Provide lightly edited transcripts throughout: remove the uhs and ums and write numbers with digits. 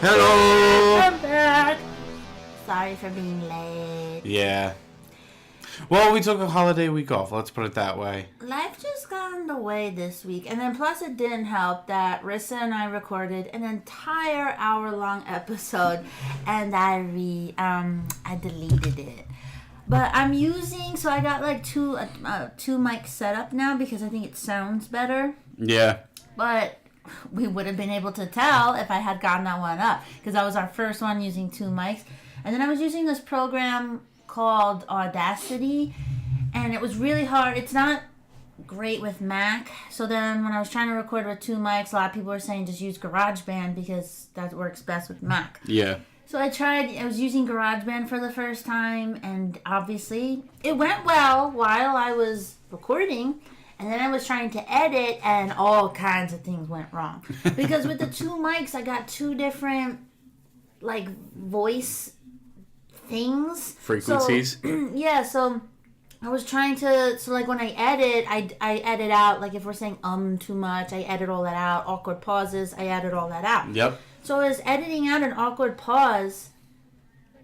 Hello! I'm back. Sorry for being late. Yeah. Well, we took a holiday week off, let's put it that way. Life just got in the way this week. And then plus it didn't help that Rissa and I recorded an entire hour-long episode and I deleted it. But I'm using, so I got like two mics set up now because I think it sounds better. Yeah. But we would have been able to tell if I had gotten that one up because that was our first one using two mics. And then I was using this program called Audacity and it was really hard. It's not great with Mac. So then when I was trying to record with two mics, a lot of people were saying just use GarageBand because that works best with Mac. Yeah. So I was using GarageBand for the first time and obviously it went well while I was recording. And then I was trying to edit, and all kinds of things went wrong. Because with the two mics, I got two different, like, voice things. Frequencies? So, yeah, so I was trying to... So, like, when I edit, I edit out, like, if we're saying too much, I edit all that out. Awkward pauses, I edit all that out. Yep. So I was editing out an awkward pause...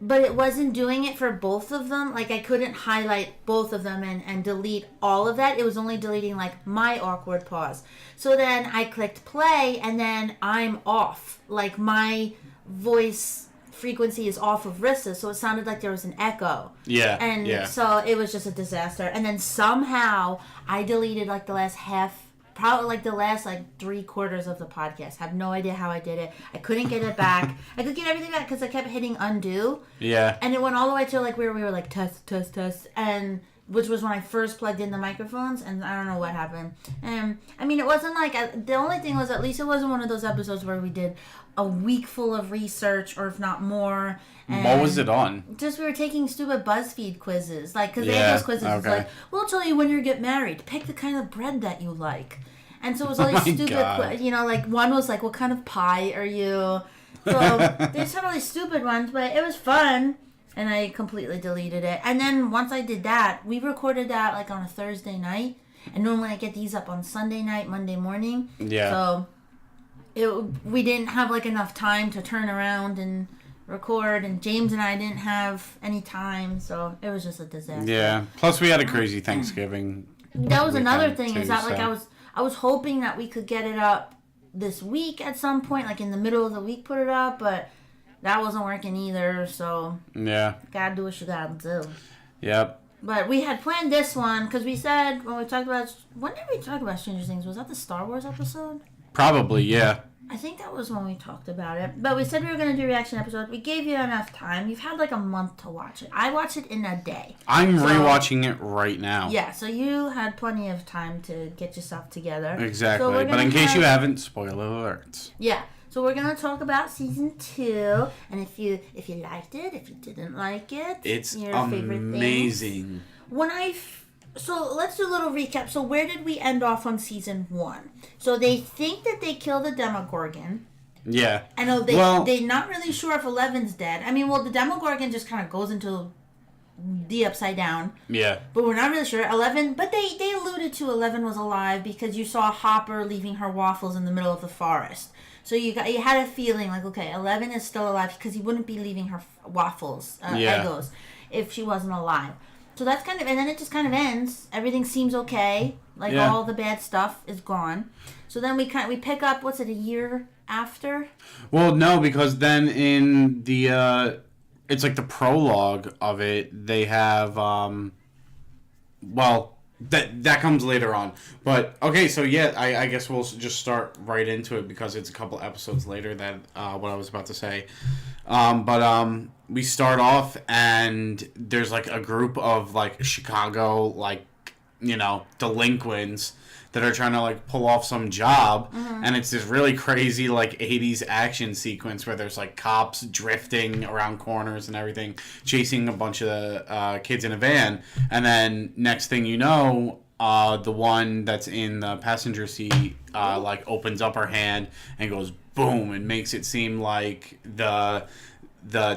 But it wasn't doing it for both of them. Like, I couldn't highlight both of them and delete all of that. It was only deleting, like, my awkward pause. So then I clicked play, and then I'm off. Like, my voice frequency is off of Rissa's, so it sounded like there was an echo. Yeah, And so it was just a disaster. And then somehow I deleted, like, the last probably like the last like 3/4 of the podcast. Have no idea how I did it. I couldn't get it back. I could get everything back because I kept hitting undo. Yeah. And it went all the way to like where we were like test, and which was when I first plugged in the microphones, and I don't know what happened. And I mean, it wasn't like the only thing was at least it wasn't one of those episodes where we did a week full of research, or if not more. And what was it on? Just we were taking stupid BuzzFeed quizzes, like because they had those quizzes. Okay. It's like, we'll tell you when you get married. Pick the kind of bread that you like. And so it was all these stupid, like one was like, what kind of pie are you? So they just had all these stupid ones, but it was fun. And I completely deleted it. And then once I did that, we recorded that like on a Thursday night. And normally I get these up on Sunday night, Monday morning. Yeah. So we didn't have like enough time to turn around and record. And James and I didn't have any time. So it was just a disaster. Yeah. Plus we had a crazy Thanksgiving. That was another thing, too, is that like I was hoping that we could get it up this week at some point, like in the middle of the week put it up, but that wasn't working either, so yeah, gotta do what you gotta do. Yep. But we had planned this one, because we said, when did we talk about Stranger Things? Was that the Star Wars episode? Probably, yeah. I think that was when we talked about it. But we said we were going to do a reaction episode. We gave you enough time. You've had like a month to watch it. I watched it in a day. I'm rewatching it right now. Yeah, so you had plenty of time to get yourself together. Exactly. So but in case you haven't, spoiler alerts. Yeah. So we're going to talk about season 2. And if you liked it, if you didn't like it, it's your amazing. So let's do a little recap. So where did we end off on season 1? So they think that they killed the Demogorgon. Yeah. I know they're not really sure if 11's dead. I mean, well, the Demogorgon just kind of goes into the Upside Down. Yeah. But we're not really sure. 11, but they alluded to 11 was alive because you saw Hopper leaving her waffles in the middle of the forest. So you had a feeling like, okay, 11 is still alive because he wouldn't be leaving her waffles, Eggos, if she wasn't alive. So that's kind of, and then it just kind of ends. Everything seems okay. Like all the bad stuff is gone. So then we pick up, what's it, a year after? Well, no, because then in the, it's like the prologue of it, they have, that comes later on. But, okay, so yeah, I guess we'll just start right into it because it's a couple episodes later than what I was about to say. We start off and there's like a group of like Chicago, like, delinquents that are trying to like pull off some job. Mm-hmm. And it's this really crazy like 80s action sequence where there's like cops drifting around corners and everything, chasing a bunch of kids in a van. And then next thing you know, the one that's in the passenger seat like opens up her hand and goes boom and makes it seem like the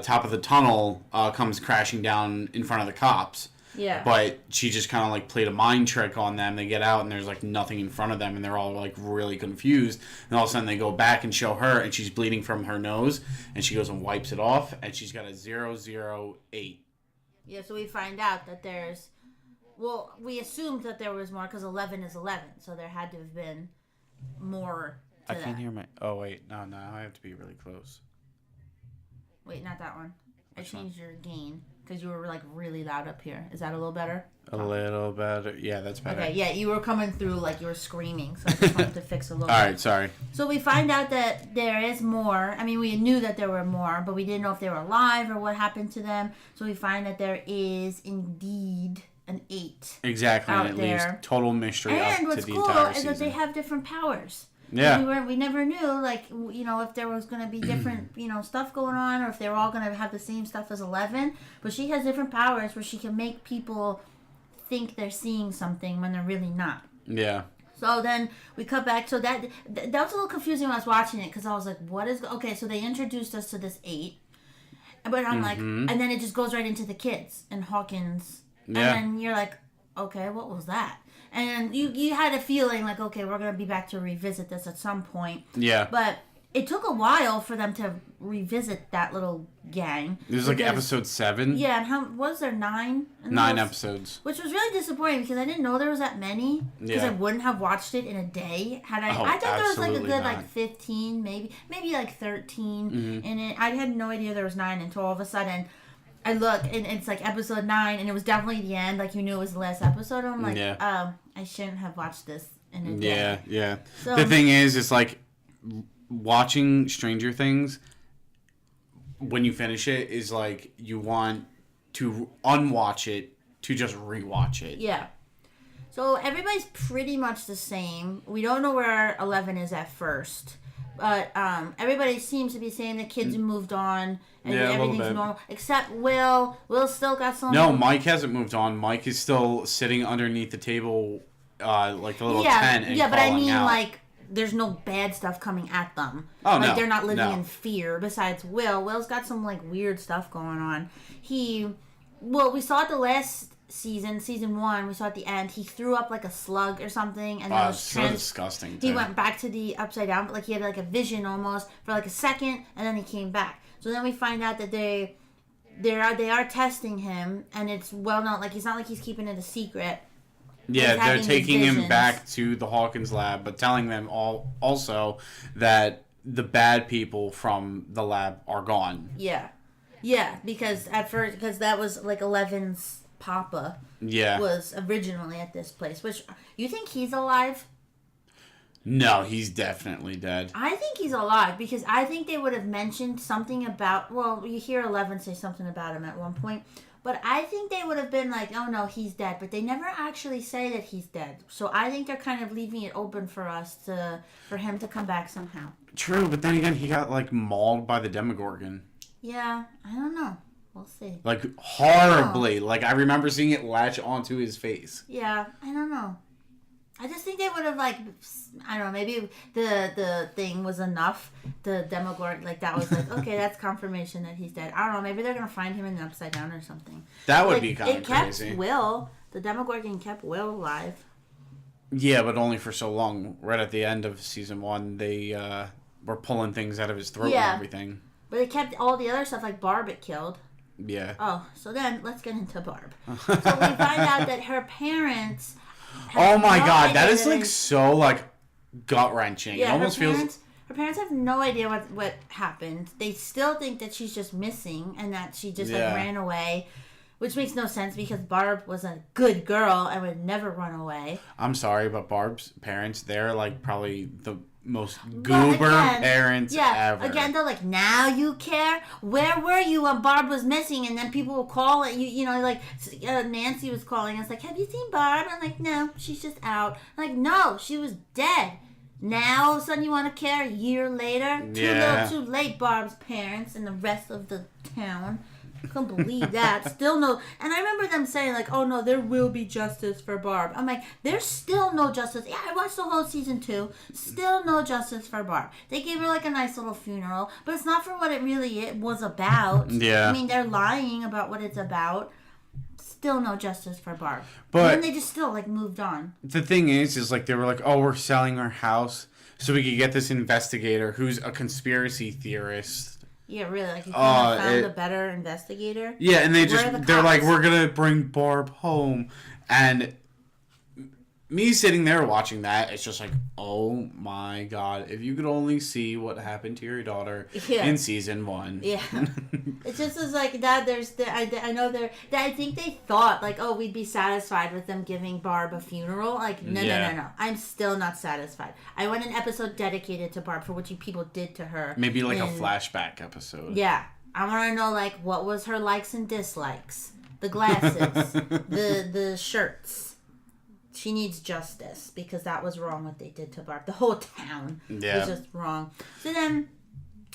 top of the tunnel comes crashing down in front of the cops. Yeah. But she just kind of like played a mind trick on them. They get out and there's like nothing in front of them and they're all like really confused. And all of a sudden they go back and show her and she's bleeding from her nose and she goes and wipes it off and she's got a 008. Yeah, so we find out that there's... Well, we assumed that there was more because 11 is 11. So there had to have been more to I can't that. hear my... Oh, wait. No, I have to be really close. Wait, not that one. I Which one? changed your gain because you were like really loud up here. Is that a little better? A little better. Yeah, that's better. Okay, yeah, you were coming through like you were screaming, so I just wanted to fix a little All bit. right, sorry. So we find out that there is more. I mean, we knew that there were more, but we didn't know if they were alive or what happened to them. So we find that there is indeed an 8. Exactly, out and it leaves there. total mystery up And to what's the cool entire is season. that they have different powers. Yeah. We never knew, like, you know, if there was going to be different, you know, stuff going on, or if they were all going to have the same stuff as 11. But she has different powers where she can make people think they're seeing something when they're really not. Yeah. So then we cut back. So that was a little confusing when I was watching it because I was like, what is... Okay, so they introduced us to this 8. But I'm like... And then it just goes right into the kids and Hawkins. Yeah. And then you're like, okay, what was that? And you had a feeling like, okay, we're going to be back to revisit this at some point. Yeah. But it took a while for them to revisit that little gang. It was like episode 7. Yeah, and how was there 9? 9 episodes. Which was really disappointing because I didn't know there was that many. Because I wouldn't have watched it in a day had I. Oh, I thought there was like a absolutely good not. like 15, maybe like 13 in it. I had no idea there was 9 until all of a sudden I look and it's like episode 9 and it was definitely the end. Like you knew it was the last episode. I'm like, I shouldn't have watched this in a day. Yeah. So, The thing is, it's like watching Stranger Things. When you finish it, is like you want to unwatch it to just rewatch it. Yeah. So everybody's pretty much the same. We don't know where 11 is at first. But everybody seems to be saying the kids have moved on and Yeah, a little everything's bit. normal. Except Will. Will still got some... No, Mike hasn't moved on. Mike is still sitting underneath the table, like the little tent, and but I calling mean, out. like, there's no bad stuff coming at them. Oh, like, no, they're not living no. in fear. Besides Will. Will's got some, like, weird stuff going on. Well, we saw it the last season 1, we saw at the end, he threw up, like, a slug or something, and that was so disgusting. He went back to the upside down, but like he had like a vision almost for like a second, and then he came back. So then we find out that they are testing him, and it's well known. Like it's not like he's keeping it a secret. Yeah, He's they're having taking these him visions. back to the Hawkins lab, but telling them also that the bad people from the lab are gone. Yeah, because that was like 11's papa. Yeah. Was originally at this place. Which you think he's alive? No, he's definitely dead. I think he's alive because I think they would have mentioned something about... Well, you hear 11 say something about him at one point. But I think they would have been like, oh no, he's dead. But they never actually say that he's dead. So I think they're kind of leaving it open for for him to come back somehow. True, but then again, he got like mauled by the Demogorgon. Yeah, I don't know. We'll see. Like horribly. Like I remember seeing it latch onto his face. Yeah, I don't know. I just think they would have, like, I don't know, maybe the thing was enough. The Demogorgon, like, that was like, okay, that's confirmation that he's dead. I don't know, maybe they're going to find him in the Upside Down or something. That would Like, be kind of crazy. It kept Will, the Demogorgon kept Will alive. Yeah, but only for so long. Right at the end of season 1, they were pulling things out of his throat and everything. But it kept all the other stuff, like Barb, it killed. Yeah. Oh, so then let's get into Barb. So we find out that her parents... Oh my god, that idea is like so like gut wrenching. Yeah, it almost feels. Her parents have no idea what happened. They still think that she's just missing and that she just like ran away, which makes no sense because Barb was a good girl and would never run away. I'm sorry, but Barb's parents, they're like probably the most goober parents ever. Again, they're like, now you care? Where were you when Barb was missing? And then people will call it, you know, like Nancy was calling us like, have you seen Barb? I'm like, no, she's just out. I'm like, no, she was dead. Now, all of a sudden you want to care a year later? Too late, Barb's parents and the rest of the town. I couldn't believe that. Still no. And I remember them saying like, oh no, there will be justice for Barb. I'm like, there's still no justice. Yeah, I watched the whole season 2. Still no justice for Barb. They gave her like a nice little funeral, but it's not for what it really was about. Yeah. I mean, they're lying about what it's about. still no justice for Barb. But and then they just still like moved on. The thing is like they were like, oh, we're selling our house so we could get this investigator who's a conspiracy theorist. Yeah, really. Like you found a better investigator. Yeah, and they're like, we're gonna bring Barb home, and me sitting there watching that, it's just like, oh my god, if you could only see what happened to your daughter in season 1. Yeah. It just is like that. I know I think they thought like, oh, we'd be satisfied with them giving Barb a funeral. Like, no. I'm still not satisfied. I want an episode dedicated to Barb for what you people did to her. Maybe like a flashback episode. Yeah. I want to know like what was her likes and dislikes. The glasses. the shirts. She needs justice because that was wrong what they did to Barb. The whole town was just wrong. So then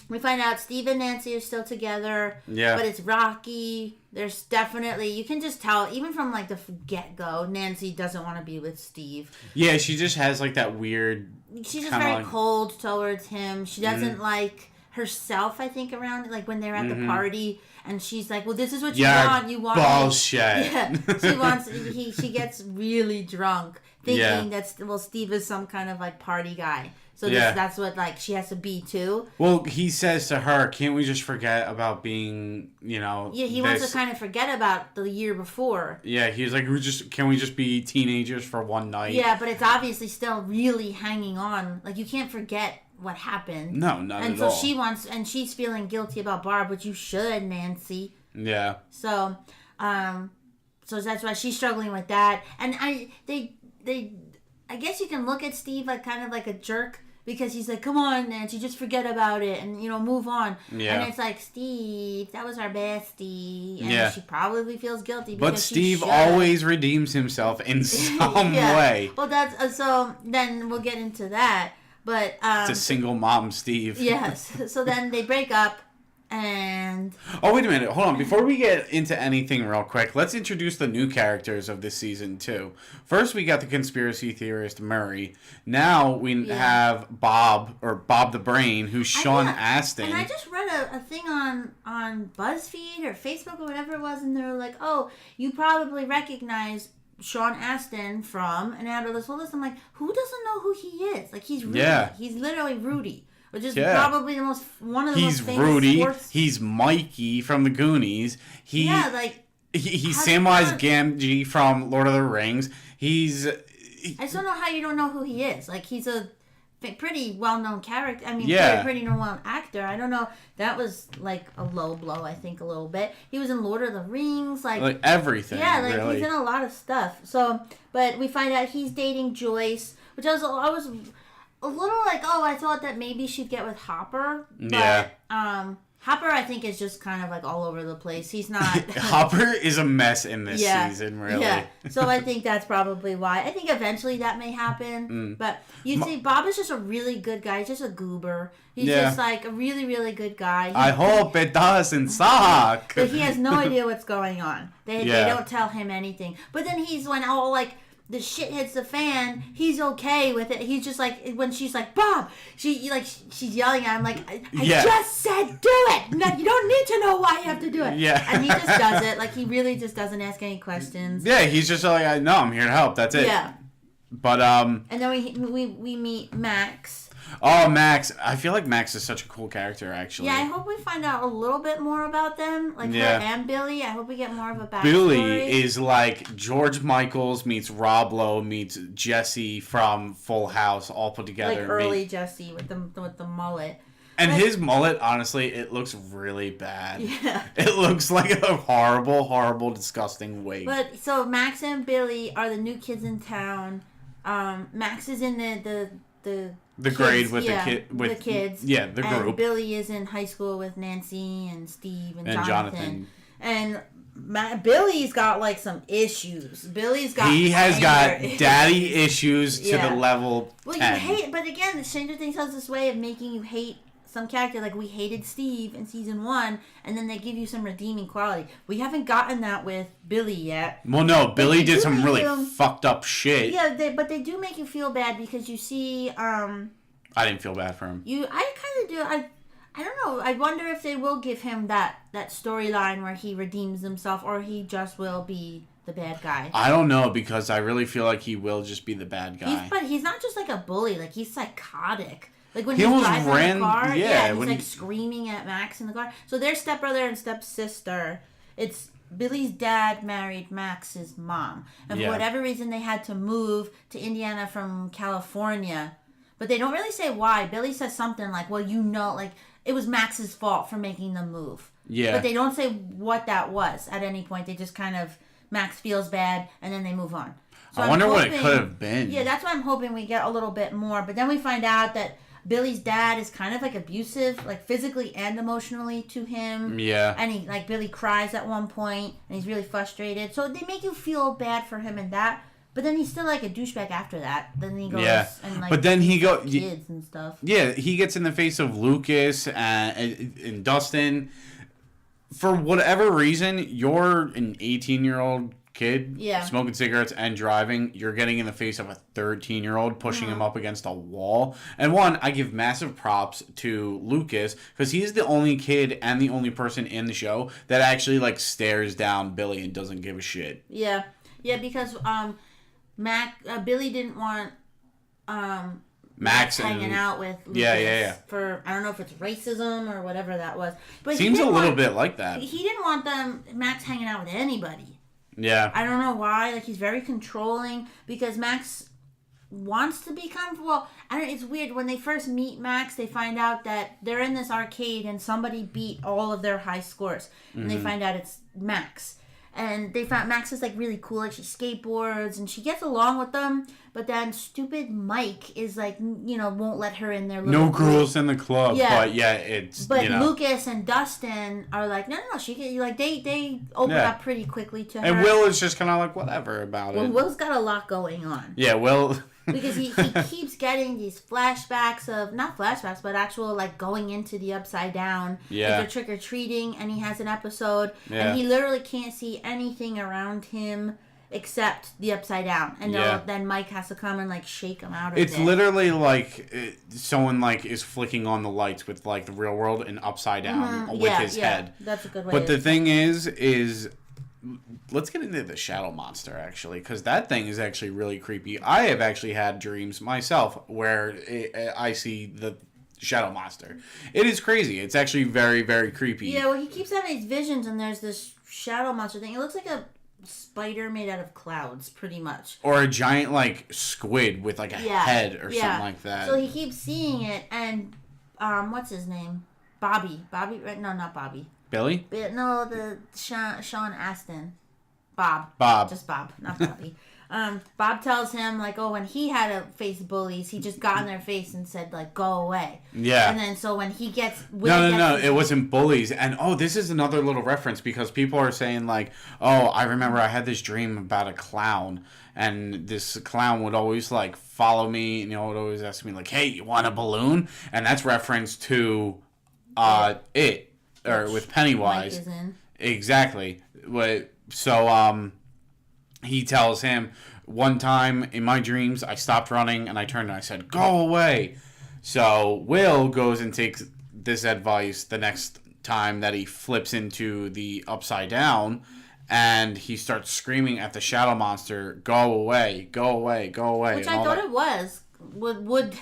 we find out Steve and Nancy are still together. Yeah. But it's rocky. There's definitely, you can just tell, even from like the get-go, Nancy doesn't want to be with Steve. Yeah, she just has like that weird... She's just very cold towards him. She doesn't like herself, I think, around, like when they're at the party. And she's like, well, this is what you want. You want bullshit. Yeah. She gets really drunk thinking that, Steve is some kind of like party guy. So that's what like she has to be too. Well, he says to her, can't we just forget about being, Yeah, he wants to kind of forget about the year before. Yeah, he's like, can we just be teenagers for one night? Yeah, but it's obviously still really hanging on. Like, you can't forget what happened. No, not and at so all. She's feeling guilty about Barb, which you should, Nancy. Yeah. So that's why she's struggling with that. And I guess you can look at Steve like kind of like a jerk because he's like, come on, Nancy, just forget about it and move on. Yeah. And it's like, Steve, that was our bestie. And she probably feels guilty because but Steve always redeems himself in some way. Well, that's so then we'll get into that. But it's a single mom, Steve. Yes. So then they break up, and oh, wait a minute, hold on. Before we get into anything, real quick, let's introduce the new characters of this season too. First, we got the conspiracy theorist Murray. Now we have Bob the Brain, who's Sean Astin. And I just read a thing on BuzzFeed or Facebook or whatever it was, and they were like, "Oh, you probably recognize Sean Astin from," and out of this whole list, I'm like, who doesn't know who he is? Like, he's Rudy. Yeah. He's literally Rudy, which is probably one of the most famous Rudy. sports. He's Mikey from the Goonies. He's Samwise Gamgee from Lord of the Rings. I just don't know how you don't know who he is. Like, he's a pretty well-known character. I mean, pretty well-known actor. I don't know. That was like a low blow, I think, a little bit. He was in Lord of the Rings, like everything. Yeah, like really. He's in a lot of stuff. So, but we find out he's dating Joyce, which I was a little like, oh, I thought that maybe she'd get with Hopper. But, Hopper, I think, is just kind of like all over the place. He's not. Hopper is a mess in this season, really. Yeah. So I think that's probably why. I think eventually that may happen. But you see, Bob is just a really good guy. He's just a goober. He's just like a really, really good guy. I hope it doesn't suck. But he has no idea what's going on. They don't tell him anything. But then when all like the shit hits the fan, he's okay with it. He's just like, when she's like, Bob, she's yelling at him like, I just said do it. No, you don't need to know why you have to do it. Yeah. And he just does it. Like, he really just doesn't ask any questions. Yeah, he's just like, no, I'm here to help. That's it. Yeah. But and then we meet Max. Oh, Max. I feel like Max is such a cool character, actually. Yeah, I hope we find out a little bit more about them. Like her and Billy. I hope we get more of a backstory. Billy is like George Michaels meets Rob Lowe meets Jesse from Full House all put together. Like early Jesse with the mullet. And his mullet, honestly, it looks really bad. Yeah. It looks like a horrible, horrible, disgusting wig. But so Max and Billy are the new kids in town. Max is in the grade with the kids. Yeah, the group. And Billy is in high school with Nancy and Steve and Jonathan. And Billy's got like some issues. He has got daddy issues to the level 10. You hate, but again, Stranger Things has this way of making you hate some character. Like, we hated Steve in season 1, and then they give you some redeeming quality. We haven't gotten that with Billy yet. Well, no, Billy did some really fucked up shit. Yeah, but they do make you feel bad because you see. I didn't feel bad for him. I kind of do. I don't know. I wonder if they will give him that storyline where he redeems himself, or he just will be the bad guy? I don't know, because I really feel like he will just be the bad guy. But he's not just like a bully. Like, he's psychotic. Like, when He he's almost driving ran- the car, yeah, he's like screaming at Max in the car. So their stepbrother and stepsister, it's Billy's dad married Max's mom. And for whatever reason, they had to move to Indiana from California. But they don't really say why. Billy says something like, well, like, it was Max's fault for making them move. Yeah. But they don't say what that was at any point. They just kind of, Max feels bad, and then they move on. So I wonder what it could have been. Yeah, that's why I'm hoping we get a little bit more. But then we find out that Billy's dad is kind of like abusive, like physically and emotionally to him. Yeah. And Billy cries at one point, and he's really frustrated. So they make you feel bad for him and that. But then he's still like a douchebag after that. Then he goes and like, but then he kids and stuff. Yeah, he gets in the face of Lucas and Dustin. For whatever reason, you're an 18-year-old kid smoking cigarettes and driving. You're getting in the face of a 13-year-old, pushing him up against a wall. And I give massive props to Lucas, because he's the only kid and the only person in the show that actually like stares down Billy and doesn't give a shit. Yeah, because Billy didn't want Max hanging out with Lucas for, I don't know if it's racism or whatever that was. But seems a little bit like that. He didn't want Max hanging out with anybody. Yeah. I don't know why. Like, he's very controlling, because Max wants to become, it's weird. When they first meet Max, they find out that they're in this arcade and somebody beat all of their high scores. And they find out it's Max. And they found Max is like really cool, like she skateboards and she gets along with them, but then stupid Mike is like, won't let her in their little no girls in the club. But it's Lucas and Dustin are like, no, she can, like, they open up pretty quickly to her. And Will is just kind of like whatever about it. Will's got a lot going on. Yeah, Will. Because he keeps getting these flashbacks of, not flashbacks, but actual, like, going into the Upside Down. Yeah. Like, they're trick-or-treating, and he has an episode, and he literally can't see anything around him except the Upside Down. And then Mike has to come and, like, shake him out of it. It's literally like someone, like, is flicking on the lights with, like, the real world and Upside Down with his head. That's a good way But the thing is let's get into the shadow monster, actually, because that thing is actually really creepy. I have actually had dreams myself where I see the shadow monster. It is crazy. It's actually very, very creepy. Yeah, well, he keeps having these visions, and there's this shadow monster thing. It looks like a spider made out of clouds, pretty much. Or a giant, like, squid with, like, a head or something like that. So he keeps seeing it, and, what's his name? Bobby. No, not Bobby. Billy? No, the Sean Astin. Bob. Just Bob, not Bobby. Bob tells him, like, when he had to face bullies, he just got in their face and said, like, go away. Yeah. And then so when he gets... No, it wasn't bullies. And, this is another little reference, because people are saying, like, I remember I had this dream about a clown, and this clown would always, like, follow me, and, would always ask me, like, hey, you want a balloon? And that's reference to It. Or with Pennywise. Mike is in. Exactly. So, he tells him, one time in my dreams, I stopped running and I turned and I said, go away. So, Will goes and takes this advice the next time that he flips into the Upside Down, and he starts screaming at the shadow monster, go away, go away, go away. Which I thought it would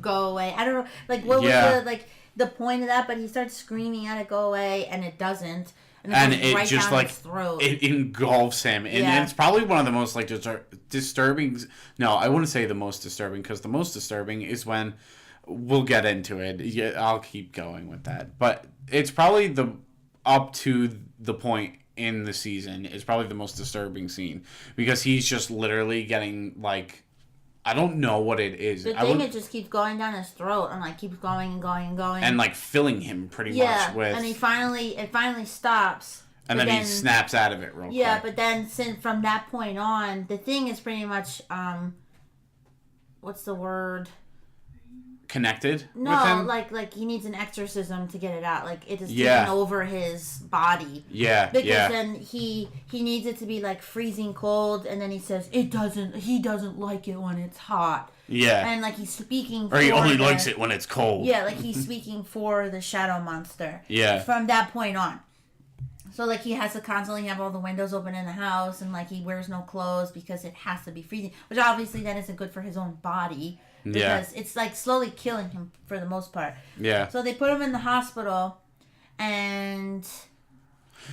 go away. I don't know, like, what was the point of that? But he starts screaming at it, go away, and it doesn't. And it right just, like, it engulfs him. And it's probably one of the most, like, disturbing... No, I wouldn't say the most disturbing, because the most disturbing is when... We'll get into it. Yeah, I'll keep going with that. But it's probably up to the point in the season, is probably the most disturbing scene. Because he's just literally getting, like... I don't know what it is. It just keeps going down his throat and, like, keeps going and going and going. And, like, filling him pretty much with... and it finally stops. And then he snaps out of it real quick. Yeah, but then from that point on, the thing is pretty much, what's the word? Connected with him? like he needs an exorcism to get it out. Like, it is taking over his body. Yeah, because then he needs it to be, like, freezing cold, and then he says he doesn't like it when it's hot. Yeah. And, like, he's speaking for... Or he only likes it when it's cold. Yeah, like, he's speaking for the shadow monster. Yeah. From that point on. So, like, he has to constantly have all the windows open in the house, and, like, he wears no clothes because it has to be freezing, which obviously that isn't good for his own body because it's, like, slowly killing him for the most part. Yeah. So they put him in the hospital, and...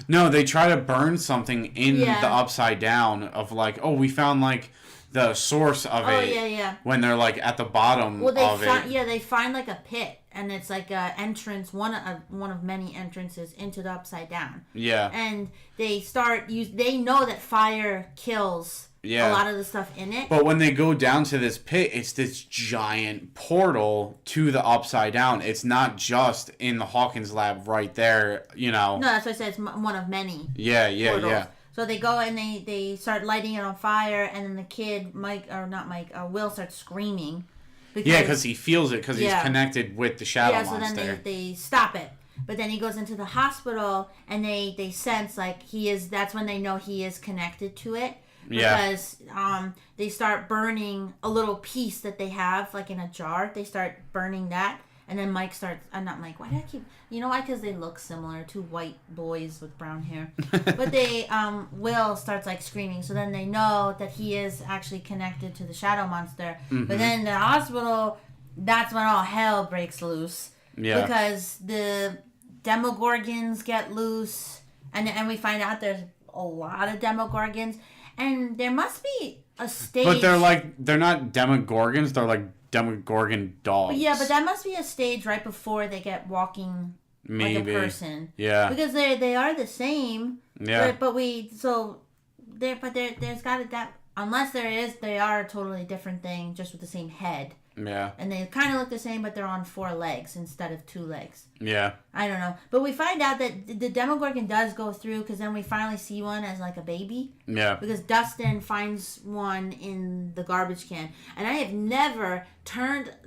No, they try to burn something in the Upside Down of, like, oh, we found, like, the source of it. Oh, yeah. When they're, like, at the bottom of it. Yeah, they find, like, a pit, and it's, like, a entrance, one of many entrances into the Upside Down. Yeah. And they they know that fire kills a lot of the stuff in it. But when they go down to this pit, it's this giant portal to the Upside Down. It's not just in the Hawkins lab right there, you know. No, that's what I said. It's one of many. portals. Yeah. So they go and they start lighting it on fire, and then the kid, Will starts screaming. Because he feels it, because he's connected with the shadow monster. So then they stop it. But then he goes into the hospital, and they sense, like, that's when they know he is connected to it. Because they start burning a little piece that they have, like, in a jar. They start burning that. And then Mike starts... not Mike. Why did I keep... You know why? Because they look similar. Two white boys with brown hair. But they... Will starts, like, screaming. So then they know that he is actually connected to the shadow monster. Mm-hmm. But then in the hospital, that's when all hell breaks loose. Yeah. Because the Demogorgons get loose. And we find out there's a lot of Demogorgons. And there must be a stage... But they're not Demogorgons. They're, like, Demogorgon dogs. Yeah, but that must be a stage right before they get walking like a person. Yeah. Because they are the same. Yeah. But there's got to that unless they are a totally different thing, just with the same head. Yeah. And they kind of look the same, but they're on 4 legs instead of 2 legs. Yeah. I don't know. But we find out that the Demogorgon does go through, because then we finally see one as, like, a baby. Yeah. Because Dustin finds one in the garbage can. And I have never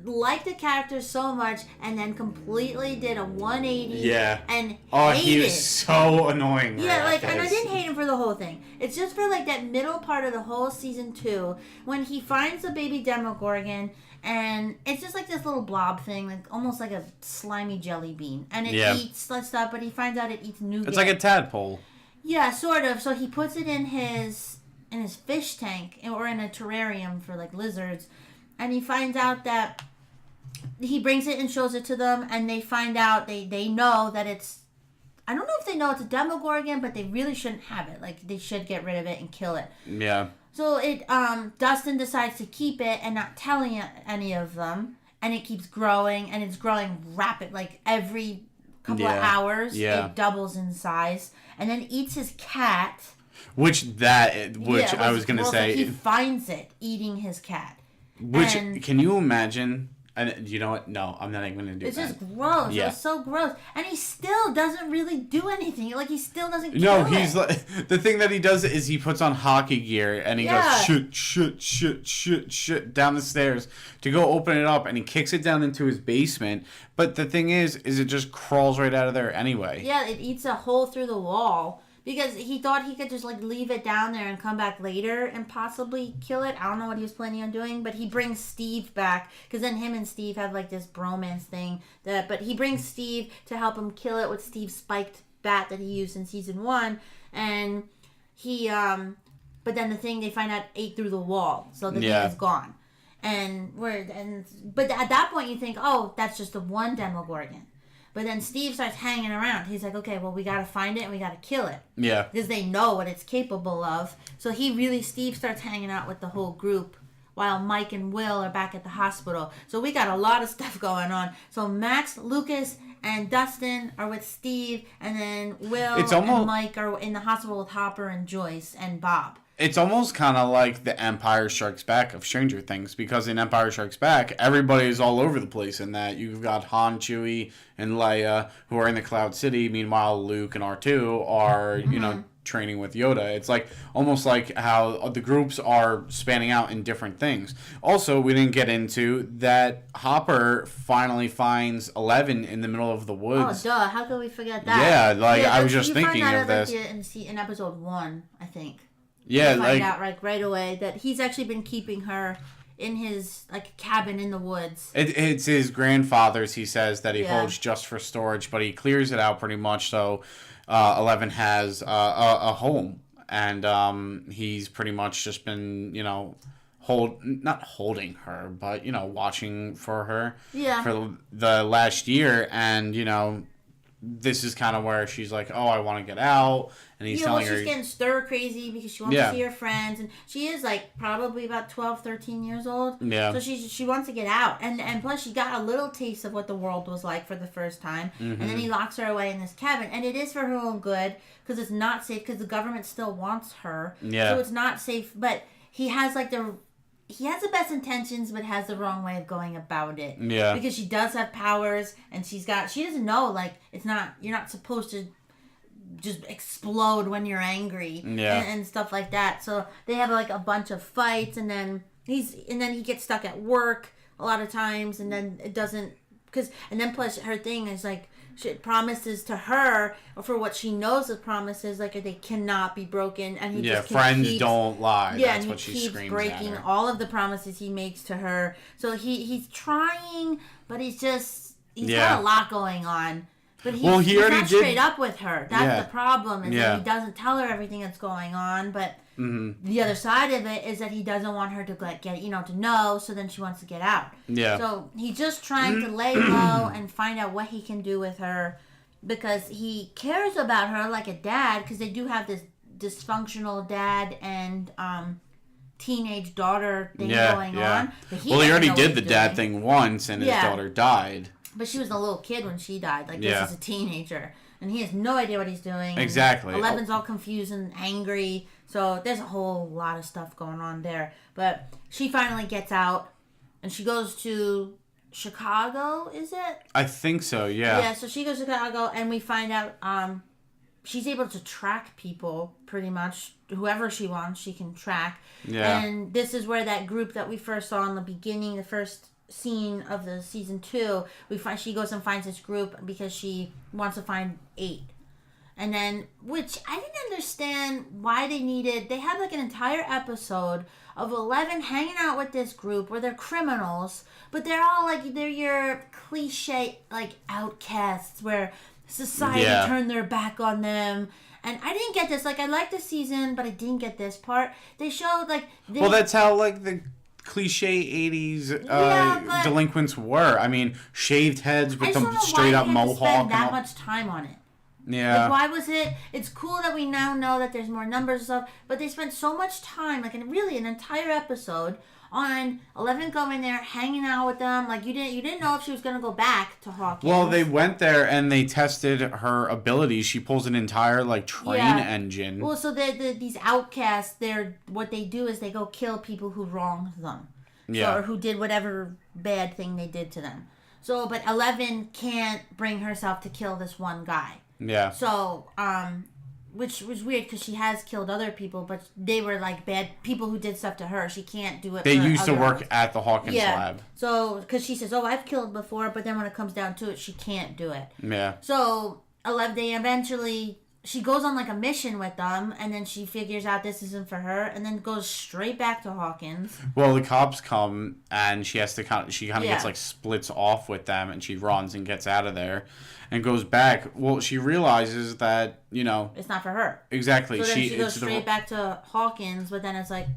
liked the character so much and then completely did a 180. Yeah. And he was so annoying. Yeah, and I didn't hate him for the whole thing. It's just for, like, that middle part of the whole season 2 when he finds the baby Demogorgon. And it's just like this little blob thing, like almost like a slimy jelly bean. And it eats stuff, but he finds out it eats nougat. It's like a tadpole. Yeah, sort of. So he puts it in his fish tank, or in a terrarium for, like, lizards. And he finds out that he brings it and shows it to them, and they find out, they know that it's... I don't know if they know it's a Demogorgon, but they really shouldn't have it. Like, they should get rid of it and kill it. Yeah. So Dustin decides to keep it and not telling any of them, and it keeps growing, and it's growing rapid. Like, every couple of hours, it doubles in size, and then eats his cat. Which I was gonna say, like, he finds it eating his cat. Can you imagine? And you know what? No, I'm not even going to do that. It's just gross. Yeah. It's so gross. And he still doesn't really do anything. Like, he still doesn't kill No, he's like... The thing that he does is he puts on hockey gear and he goes shoot down the stairs to go open it up, and he kicks it down into his basement. But the thing is it just crawls right out of there anyway. Yeah, it eats a hole through the wall. Because he thought he could just, like, leave it down there and come back later and possibly kill it. I don't know what he was planning on doing. But he brings Steve back. Because then him and Steve have, like, this bromance thing. But he brings Steve to help him kill it with Steve's spiked bat that he used in season 1. And he... But then the thing, they find out, ate through the wall. So the thing is gone. But at that point you think, oh, that's just the one Demogorgon. But then Steve starts hanging around. He's like, okay, well, we got to find it and we got to kill it. Yeah. Because they know what it's capable of. So Steve starts hanging out with the whole group while Mike and Will are back at the hospital. So we got a lot of stuff going on. So Max, Lucas, and Dustin are with Steve. And then Will and Mike are in the hospital with Hopper and Joyce and Bob. It's almost kind of like the Empire Strikes Back of Stranger Things, because in Empire Strikes Back, everybody's all over the place in that. You've got Han, Chewie, and Leia, who are in the Cloud City. Meanwhile, Luke and R2 are, training with Yoda. It's like almost like how the groups are spanning out in different things. Also, we didn't get into that Hopper finally finds 11 in the middle of the woods. Oh, duh. How could we forget that? Yeah, I was just thinking of this. In episode 1, I think. Yeah, find out right away that he's actually been keeping her in his like cabin in the woods. It's his grandfather's, he says, that he Yeah. holds just for storage, but he clears it out pretty much so 11 has a home. And he's pretty much just been, not holding her, but, watching for her for the last year. And, this is kind of where she's like, oh, I want to get out. And he's telling her... she's getting stir crazy because she wants to see her friends. And she is, like, probably about 12, 13 years old. Yeah. So she wants to get out. And plus, she got a little taste of what the world was like for the first time. Mm-hmm. And then he locks her away in this cabin. And it is for her own good because it's not safe because the government still wants her. Yeah. So it's not safe. But he has, like, he has the best intentions, but has the wrong way of going about it. Yeah. Because she does have powers, and she doesn't know, like, you're not supposed to just explode when you're angry. Yeah. And stuff like that. So they have, like, a bunch of fights, and then he gets stuck at work a lot of times, and then it doesn't, and then plus her thing is, like, she promises to her for what she knows the promises, like they cannot be broken, and he friends don't lie. Yeah, that's and what she keeps screams breaking at her. all of the promises he makes to her. So he's trying, but he's got a lot going on. But he's not straight up with her. That's the problem. Is that he doesn't tell her everything that's going on. But the other side of it is that he doesn't want her to get to know. So then she wants to get out. Yeah. So he's just trying to lay low and find out what he can do with her, because he cares about her like a dad. Because they do have this dysfunctional dad and teenage daughter thing going on. But he already did the dad thing once, and his daughter died. But she was a little kid when she died. Like, this is a teenager. And he has no idea what he's doing. Exactly. 11's all confused and angry. So there's a whole lot of stuff going on there. But she finally gets out. And she goes to Chicago, is it? I think so, yeah. Yeah, so she goes to Chicago. And we find out she's able to track people, pretty much. Whoever she wants, she can track. Yeah. And this is where that group that we first saw in the beginning, the first scene of the season 2, she goes and finds this group because she wants to find 8. And then, which I didn't understand why they had like an entire episode of 11 hanging out with this group where they're criminals, but they're all like, they're your cliche like outcasts where society turned their back on them. And I didn't get this. Like, I liked the season, but I didn't get this part. They showed like well, that's how like the cliche 80s delinquents were. I mean, shaved heads with them straight up mohawk. Spend that much time on it. Yeah. Like, why was it? It's cool that we now know that there's more numbers and stuff, but they spent so much time, like really an entire episode, on 11 going there, hanging out with them. Like, you didn't know if she was gonna go back to Hawkins. Well, they went there and they tested her abilities. She pulls an entire like train engine. Well, so these outcasts, what they do is they go kill people who wronged them, or who did whatever bad thing they did to them. So, but 11 can't bring herself to kill this one guy. Yeah. So, which was weird because she has killed other people, but they were like bad people who did stuff to her. She can't do it. They used to work at the Hawkins lab. So, because she says, "Oh, I've killed before," but then when it comes down to it, she can't do it. Yeah. So, 11, she goes on like a mission with them, and then she figures out this isn't for her, and then goes straight back to Hawkins. Well, the cops come, and she has to she kind of gets like splits off with them, and she runs and gets out of there, and goes back. Well, she realizes that it's not for her. Exactly. So then she goes straight back to Hawkins, but then it's like.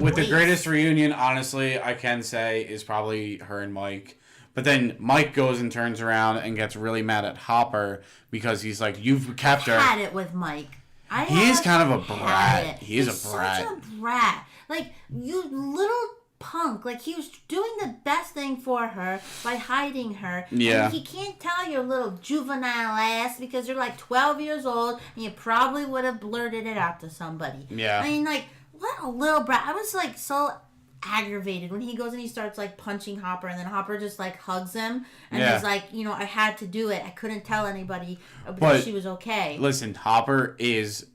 With the greatest reunion, honestly, I can say is probably her and Mike. But then Mike goes and turns around and gets really mad at Hopper because he's like, "You've kept her." I had it with Mike. He is kind of a brat. He's a brat. Such a brat. Like, you little punk. Like, he was doing the best thing for her by hiding her. Yeah. And he can't tell your little juvenile ass because you're like 12 years old and you probably would have blurted it out to somebody. Yeah. I mean, like, what a little brat. I was like so aggravated when he goes and he starts like punching Hopper, and then Hopper just like hugs him and he's like, I had to do it. I couldn't tell anybody because she was okay. Listen, Hopper is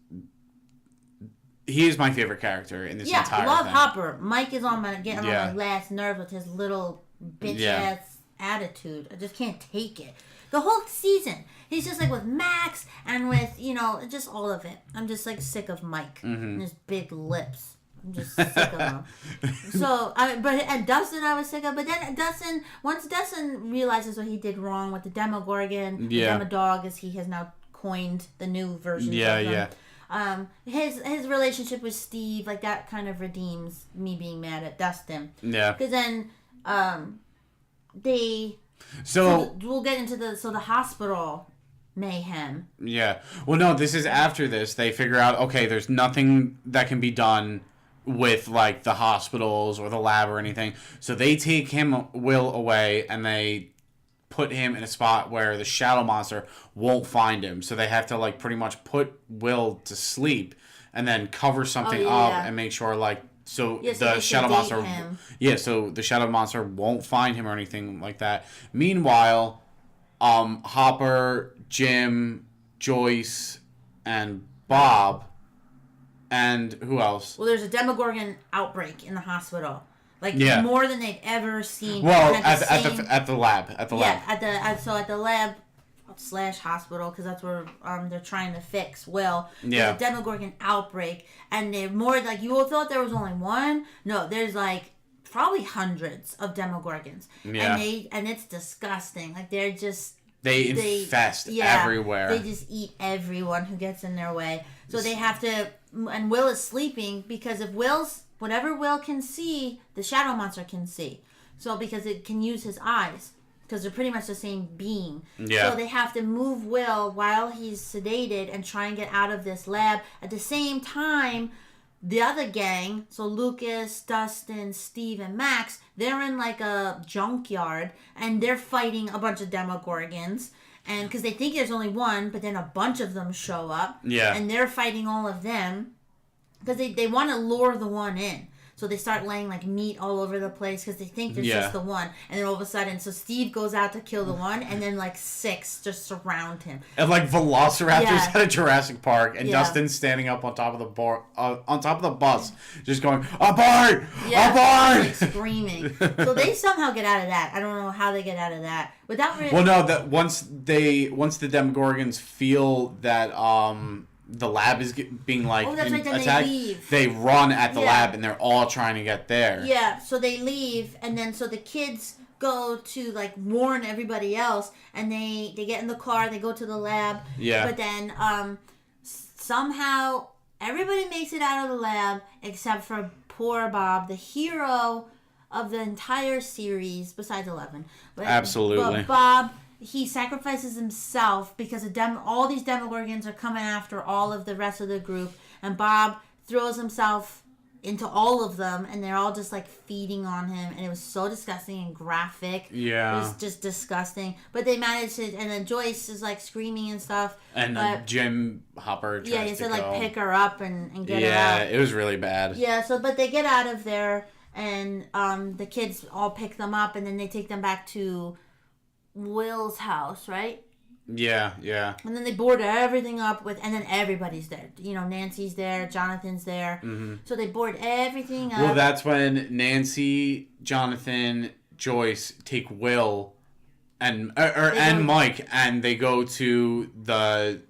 my favorite character in this entire thing. Yeah, I love Hopper. Mike is getting on my last nerve with his little bitch ass attitude. I just can't take it. The whole season, he's just like with Max and with just all of it. I'm just like sick of Mike and his big lips. I'm just sick of them. So, and Dustin I was sick of. But then once Dustin realizes what he did wrong with the Demogorgon, the Demodog, as he has now coined the new version of them. His relationship with Steve, like, that kind of redeems me being mad at Dustin. Yeah. Because then, So we'll get into the hospital mayhem. Yeah. Well, no, this is after this. They figure out, okay, there's nothing that can be done with, like, the hospitals or the lab or anything. So they take Will away, and they put him in a spot where the shadow monster won't find him. So they have to, like, pretty much put Will to sleep and then cover something up and make sure, like, so the shadow monster so the shadow monster won't find him or anything like that. Meanwhile, Hopper, Jim, Joyce, and Bob, and who else? Well, there's a Demogorgon outbreak in the hospital. Like, more than they've ever seen. Well, at the lab. At the lab. At the lab / hospital, because that's where they're trying to fix Will. There's a Demogorgon outbreak, and they're more, like, you all thought there was only one. No, there's, like, probably hundreds of Demogorgons. Yeah. And it's disgusting. Like, they're just... They infest everywhere. They just eat everyone who gets in their way. So they have to... And Will is sleeping, because if whatever Will can see, the shadow monster can see. So, because it can use his eyes. Because they're pretty much the same being. Yeah. So they have to move Will while he's sedated and try and get out of this lab. At the same time, the other gang, so Lucas, Dustin, Steve, and Max, they're in, like, a junkyard, and they're fighting a bunch of Demogorgons. And because they think there's only one, but then a bunch of them show up. Yeah. And they're fighting all of them. Because they want to lure the one in. So they start laying, like, meat all over the place because they think there's just the one. And then all of a sudden, so Steve goes out to kill the one, and then, like, 6 just surround him. And, like, velociraptors at a Jurassic Park, and Dustin's standing up on top of the bus, just going, "Abort! Abort!" Like, screaming. So they somehow get out of that. I don't know how they get out of that. Without really... Well, no, that once the Demogorgons feel that the lab is being, like, attacked, they run at the lab, and they're all trying to get there. Yeah, so they leave, and then so the kids go to, like, warn everybody else, and they get in the car, they go to the lab. Yeah. But then somehow everybody makes it out of the lab except for poor Bob, the hero of the entire series, besides 11. Absolutely. But Bob... He sacrifices himself because all these Demogorgons are coming after all of the rest of the group. And Bob throws himself into all of them. And they're all just, like, feeding on him. And it was so disgusting and graphic. Yeah. It was just disgusting. But they managed to... And then Joyce is, like, screaming and stuff. And Jim Hopper tries he said, like, pick her up and get her out. Yeah, it was really bad. Yeah, but they get out of there. And the kids all pick them up. And then they take them back to... Will's house, right? Yeah. And then they board everything up and then everybody's there. You know, Nancy's there, Jonathan's there. Mm-hmm. So they board everything up. Well, that's when Nancy, Jonathan, Joyce take Will and Mike, and they go to the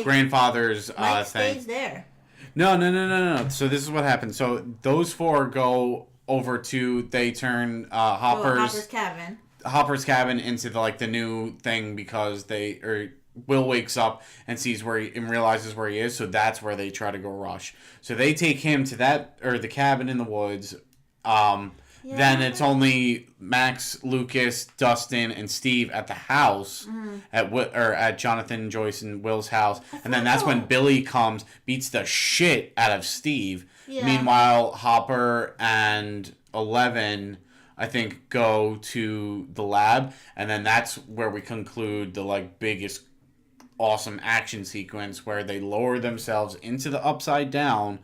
grandfather's Mike thing. Stays there. No. So this is what happened. So those 4 go over to, they turn Hopper's cabin into the new thing because Will wakes up and sees and realizes where he is, so that's where they try to go rush. So they take him to the cabin in the woods. Then it's only Max, Lucas, Dustin, and Steve at the house at Jonathan, Joyce, and Will's house, and then that's when Billy comes, beats the shit out of Steve. Yeah. Meanwhile, Hopper and 11, I think, go to the lab, and then that's where we conclude the biggest awesome action sequence where they lower themselves into the Upside Down,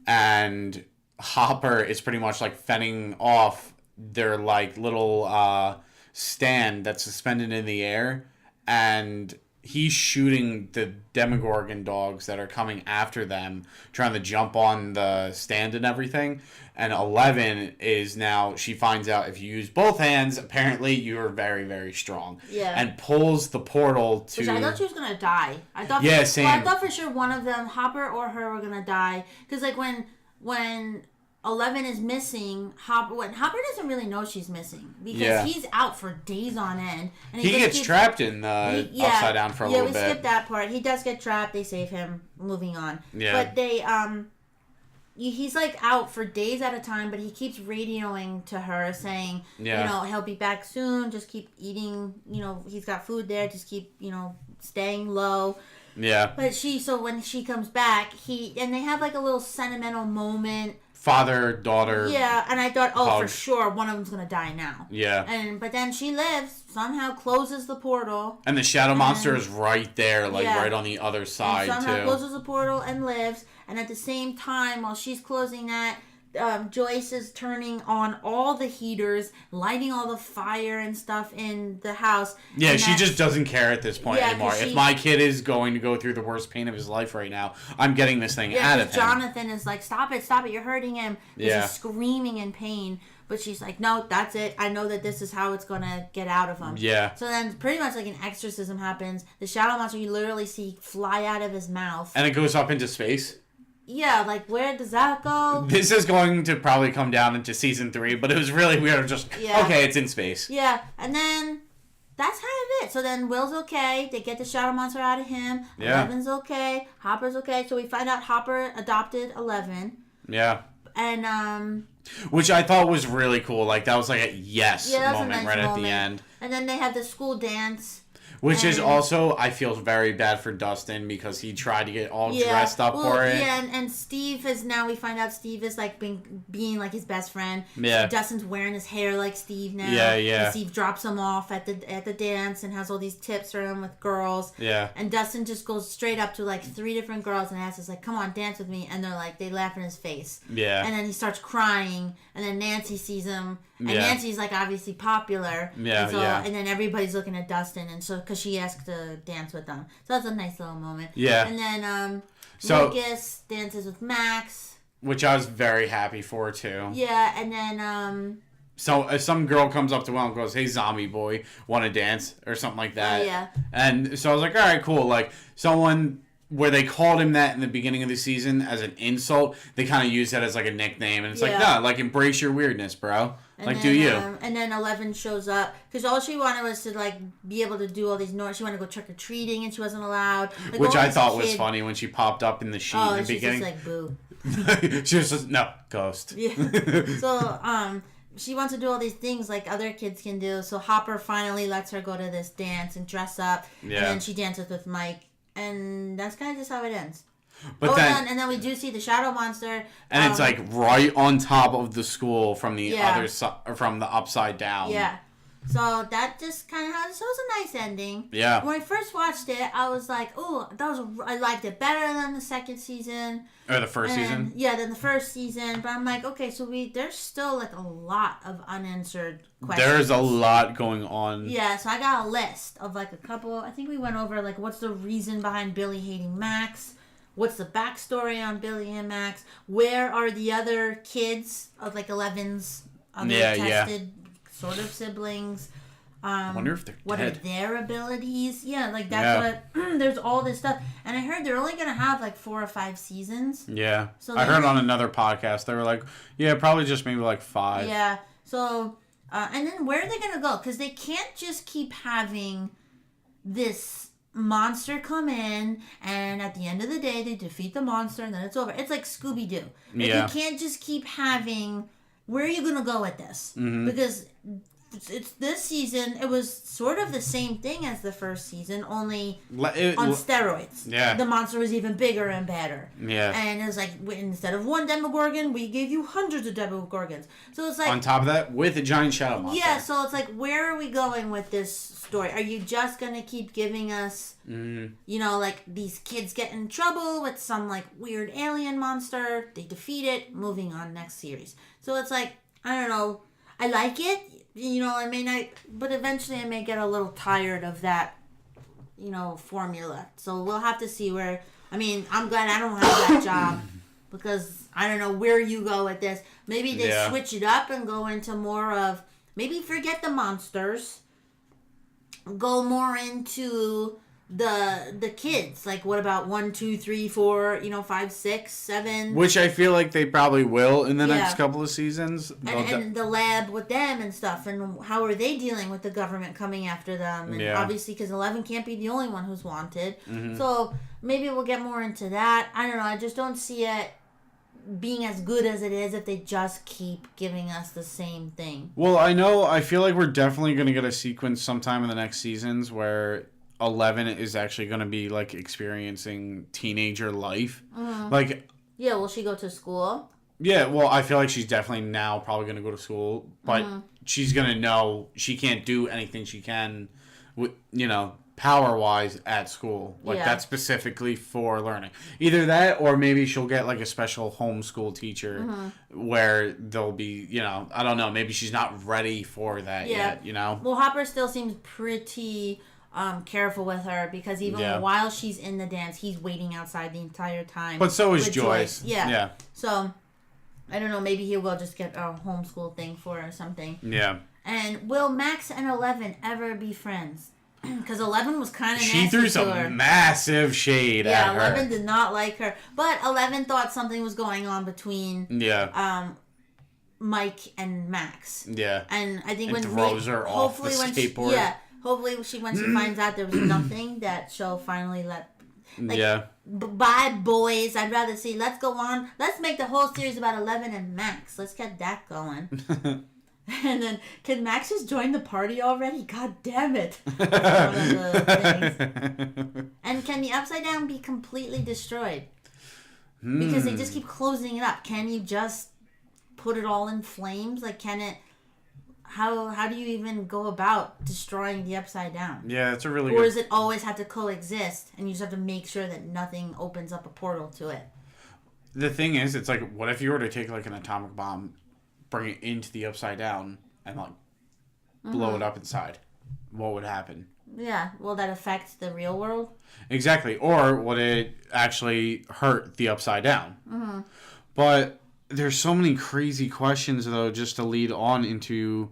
and Hopper is pretty much fending off their little stand that's suspended in the air, and he's shooting the Demogorgon dogs that are coming after them, trying to jump on the stand and everything. And 11 is now, she finds out if you use both hands, apparently you are very, very strong. Yeah. And pulls the portal to... Which I thought she was going to die. Same. Well, I thought for sure one of them, Hopper or her, were going to die. Because when 11 is missing Hopper. Hopper doesn't really know she's missing because he's out for days on end. And he gets trapped in the upside down for a little bit. Yeah, we skipped that part. He does get trapped. They save him. Moving on. Yeah. But they he's like out for days at a time, but he keeps radioing to her saying, he'll be back soon. Just keep eating. He's got food there. Just keep staying low. Yeah. But so when she comes back, and they have like a little sentimental moment. Father, daughter. Yeah, and I thought, for sure, one of them's gonna die now. Yeah. But then she lives, somehow closes the portal. And the shadow monster is right there, right on the other side, and somehow too. Closes the portal and lives. And at the same time, while she's closing that, Joyce is turning on all the heaters, lighting all the fire and stuff in the house. Yeah, she just doesn't care at this point anymore. If my kid is going to go through the worst pain of his life right now, I'm getting this thing out of him. Jonathan is like, stop it, you're hurting him. He's screaming in pain. But she's like, no, that's it. I know that this is how it's going to get out of him. Yeah. So then pretty much like an exorcism happens. The shadow monster you literally see fly out of his mouth. And it goes up into space. Yeah, like where does that go? This is going to probably come down into season 3, but it was really weird. Okay, it's in space. Yeah, and then that's kind of it. So then Will's okay. They get the shadow monster out of him. Yeah. 11's okay. Hopper's okay. So we find out Hopper adopted 11. Yeah. And which I thought was really cool. Like that was like a moment right at the end. And then they have the school dance. Which is also, I feel very bad for Dustin because he tried to get all dressed up for it. Yeah, and Steve is now, we find out Steve is like being like his best friend. Yeah. Dustin's wearing his hair like Steve now. Yeah, yeah. And Steve drops him off at the dance and has all these tips for him with girls. Yeah. And Dustin just goes straight up to like 3 different girls and asks, like, come on, dance with me. And they're like, they laugh in his face. Yeah. And then he starts crying. And then Nancy sees him. And Nancy's like obviously popular. Yeah, And then everybody's looking at Dustin, and so because she asked to dance with them, so that's a nice little moment. Yeah. And then Lucas dances with Max, which I was very happy for too. Yeah, and then so some girl comes up to Will and goes, "Hey, zombie boy, want to dance?" or something like that. Oh, yeah. And so I was like, "All right, cool." Like someone. Where they called him that in the beginning of the season as an insult, they kind of used that as like a nickname, and it's like, nah, like embrace your weirdness, bro. And like, then, do you? And then 11 shows up because all she wanted was to like be able to do all these. She wanted to go trick or treating, and she wasn't allowed. Like, which I thought was funny when she popped up in the sheet in the beginning. Just like boo. She was just ghost. Yeah. So she wants to do all these things like other kids can do. So Hopper finally lets her go to this dance and dress up, and then she dances with Mike. And that's kind of just how it ends. But then we do see the shadow monster, and it's like right on top of the school from the other side, or from the upside down. Yeah, so that just kind of so it was a nice ending. Yeah. When I first watched it, I was like, "Oh, I liked it better than the second season or the first season." Yeah, than the first season. But I'm like, okay, so there's still like a lot of unanswered questions. There's a lot going on. Yeah, so I got a list of like a couple. I think we went over like what's the reason behind Billy hating Max. What's the backstory on Billy and Max? Where are the other kids of like 11's other tested sort of siblings? I wonder if they're what dead. Are their abilities? Yeah, like that's what. There's all this stuff, and I heard they're only gonna have like 4 or 5 seasons. Yeah, so I heard on another podcast they were like, yeah, probably just maybe like 5. Yeah, so and then where are they gonna go? Because they can't just keep having this monster come in, and at the end of the day they defeat the monster and then it's over. It's like Scooby-Doo. Like, you can't just keep having, where are you gonna go with this? Because it's this season, it was sort of the same thing as the first season, only on steroids. Yeah. The monster was even bigger and badder. Yeah. And it was like, instead of 1 Demogorgon, we gave you hundreds of Demogorgons. So it's like, on top of that, with a giant shadow monster. Yeah, so it's like, where are we going with this story? Are you just going to keep giving us, like these kids get in trouble with some like weird alien monster, they defeat it, moving on, next series. So it's like, I don't know, I like it. I may not, but eventually I may get a little tired of that, formula. So we'll have to see where, I'm glad I don't have that job because I don't know where you go with this. Maybe they switch it up and go into more of, maybe forget the monsters, go more into the kids. Like, what about 1, 2, 3, 4, 5, 6, 7? Which I feel like they probably will in the next couple of seasons. And the lab with them and stuff. And how are they dealing with the government coming after them? And obviously, because 11 can't be the only one who's wanted. Mm-hmm. So maybe we'll get more into that. I don't know. I just don't see it being as good as it is if they just keep giving us the same thing. Well, I feel like we're definitely going to get a sequence sometime in the next seasons where 11 is actually going to be like experiencing teenager life. Mm-hmm. Like, yeah, will she go to school? Yeah, well, I feel like she's definitely now probably going to go to school, but she's going to know she can't do anything she can with, power-wise at school. Like, that's specifically for learning. Either that, or maybe she'll get, like, a special homeschool teacher where they'll be, I don't know, maybe she's not ready for that yet, Well, Hopper still seems pretty careful with her because even while she's in the dance, he's waiting outside the entire time. But so is Joyce. Yeah. So, I don't know, maybe he will just get a homeschool thing for her or something. Yeah. And will Max and 11 ever be friends? Because 11 was kind of nasty She threw to some her. Massive shade at her. Yeah, 11 did not like her. But 11 thought something was going on between Mike and Max. Yeah. And I think it when throws her off the skateboard. Hopefully when she finds out there was nothing, that she'll finally let... Bye, boys. I'd rather see... Let's go on. Let's make the whole series about 11 and Max. Let's get that going. And then, can Max just join the party already? God damn it. That's one of the things. And can the Upside Down be completely destroyed? Because they just keep closing it up. Can you just put it all in flames? Like, can it... How do you even go about destroying the Upside Down? Yeah, that's a really Or good... does it always have to coexist, and you just have to make sure that nothing opens up a portal to it? The thing is, it's like, what if you were to take, like, an atomic bomb, bring it into the Upside Down, and, like, blow it up inside? What would happen? Yeah, will that affect the real world? Exactly. Or would it actually hurt the Upside Down? Mm-hmm. But there's so many crazy questions, though, just to lead on into...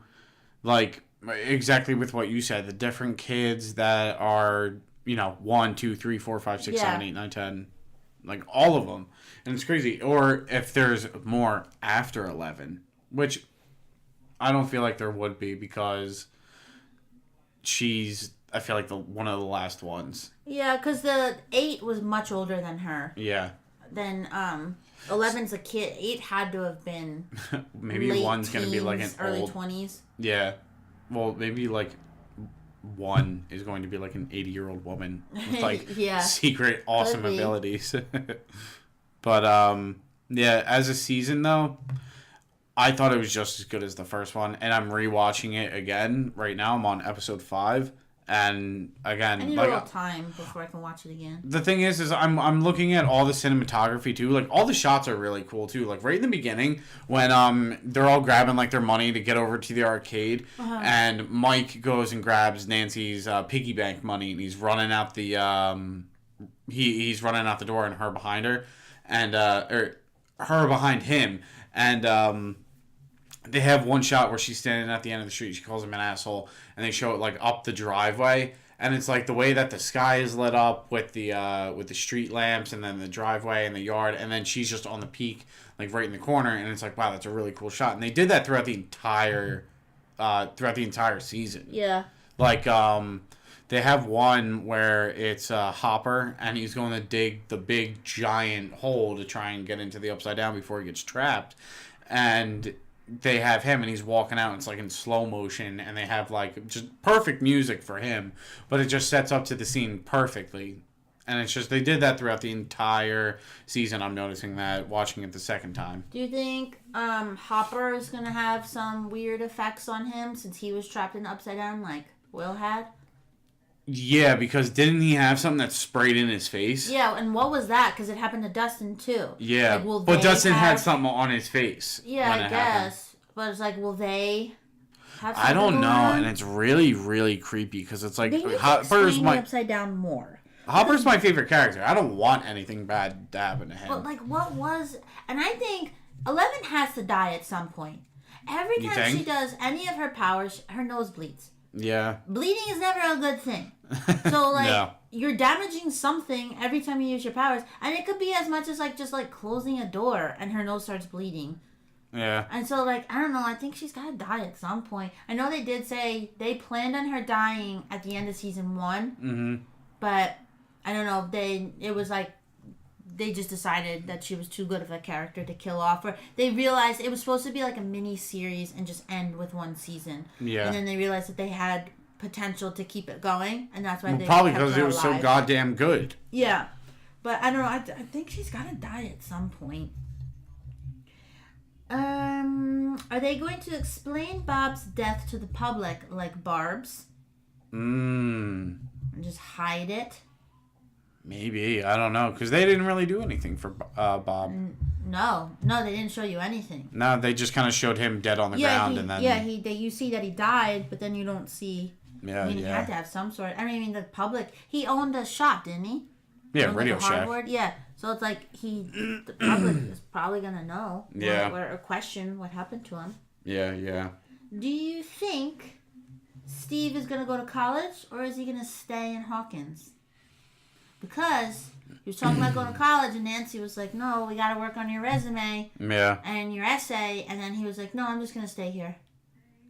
Like, exactly with what you said, the different kids that are, 1, 2, 3, 4, 5, 6, 7, 8, 9, 10, like, all of them. And it's crazy. Or if there's more after 11, which I don't feel like there would be because she's, I feel like, one of the last ones. Yeah, because the 8 was much older than her. Yeah. Then, 11's a kid. 8 had to have been maybe late 1's going to be like an early old... 20s. Yeah. Well, maybe like 1 is going to be like an 80-year-old woman with like secret awesome abilities. But as a season though, I thought it was just as good as the first one, and I'm rewatching it again right now. I'm on episode 5. And again, I need a little time before I can watch it again. The thing is I'm looking at all the cinematography too. Like, all the shots are really cool too. Like, right in the beginning when they're all grabbing like their money to get over to the arcade, and Mike goes and grabs Nancy's piggy bank money, and he's running out the he's running out the door, and her behind her, and or her behind him, and they have one shot where she's standing at the end of the street. She calls him an asshole, and they show it like up the driveway, and it's like the way that the sky is lit up with the street lamps, and then the driveway and the yard, and then she's just on the peak, like right in the corner, and it's like, wow, that's a really cool shot. And they did that throughout the entire season. Yeah. Like they have one where it's Hopper, and he's going to dig the big giant hole to try and get into the Upside Down before he gets trapped, and they have him, and he's walking out, and it's like in slow motion, and they have like just perfect music for him, but it just sets up to the scene perfectly. And it's just, they did that throughout the entire season. I'm noticing that watching it the second time. Do you think Hopper is going to have some weird effects on him since he was trapped in the Upside Down like Will had? Yeah, because didn't he have something that sprayed in his face? Yeah, and what was that? Because it happened to Dustin too. Yeah, like, but Dustin had something on his face. Yeah, I guess. Happened. But it's like, will they have something I don't know, on? and it's really, really creepy because it's like... They need to explain the Upside Down more. Hopper's my favorite character. I don't want anything bad to happen to him. But like, what was... And I think 11 has to die at some point. Every time she does any of her powers, her nose bleeds. Yeah. Bleeding is never a good thing. So, like, No. you're damaging something every time you use your powers. And it could be as much as, like, just, like, closing a door and her nose starts bleeding. Yeah. And so, like, I don't know. I think she's got to die at some point. I know they did say they planned on her dying at the end of season 1. Mm-hmm. But, I don't know. It was, like, they just decided that she was too good of a character to kill off. Or they realized it was supposed to be, like, a mini-series and just end with one season. Yeah. And then they realized that they had potential to keep it going, and that's why they probably kept because her it was so alive. goddamn good. Yeah, but I don't know. I think she's gotta die at some point. Are they going to explain Bob's death to the public like Barb's and just hide it? Maybe, I don't know, because they didn't really do anything for Bob. No, they didn't show you anything. No, they just kind of showed him dead on the ground, and then you see that he died, but then you don't see. Yeah, I mean, he had to have some sort. I mean, the public. He owned a shop, didn't he? Yeah, Radio like Shack. Hardware. Yeah, so it's like the public is probably gonna know. Yeah. Or question what happened to him. Yeah. Do you think Steve is gonna go to college or is he gonna stay in Hawkins? Because he was talking about going to college, and Nancy was like, "No, we got to work on your resume and your essay." And then he was like, "No, I'm just gonna stay here."